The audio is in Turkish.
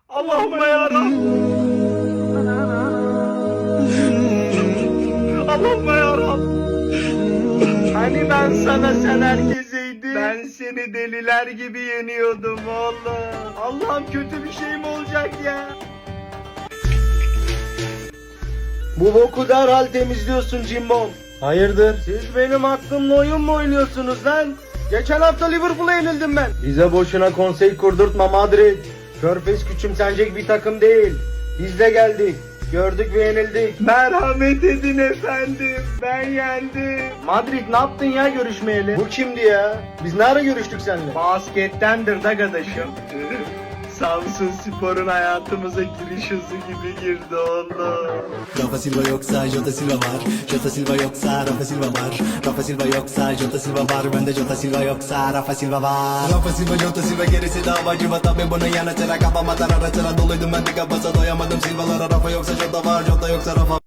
Allahümme yarabbim. Allahümme yarabbim. Hani ben sana sen herkeseydim. Ben seni deliler gibi yeniyordum oğlum. Allah'ım kötü bir şey mi olacak ya? Bu boku derhal temizliyorsun Cimbom. Hayırdır? Siz benim aklımla oyun mu oynuyorsunuz lan? Geçen hafta Liverpool'a yenildim ben. Bize boşuna konsey kurdurtma Madrid. Körfez küçümsenecek bir takım değil. Biz de geldik. Gördük ve yenildik. Merhamet edin efendim. Ben yendim. Madrid ne yaptın ya görüşmeyeli? Bu kimdi ya? Biz ne ara görüştük seninle? Baskettendir da kardeşim. Samsun Spor'un hayatımıza giriş hızı gibi girdi oğlum. Rafa Silva yoksa Jota Silva var. Jota Silva yoksa Rafa Silva var. Rafa Silva yoksa Jota Silva var. Bende Jota Silva yoksa Rafa Silva var. Rafa Silva Jota Silva gerisi davacı var. Tabi bunun yanı sıra kafama tarar sıra doluydum ben de kafasa doyamadım Silvalara. Rafa yoksa Jota var. Jota yoksa Rafa.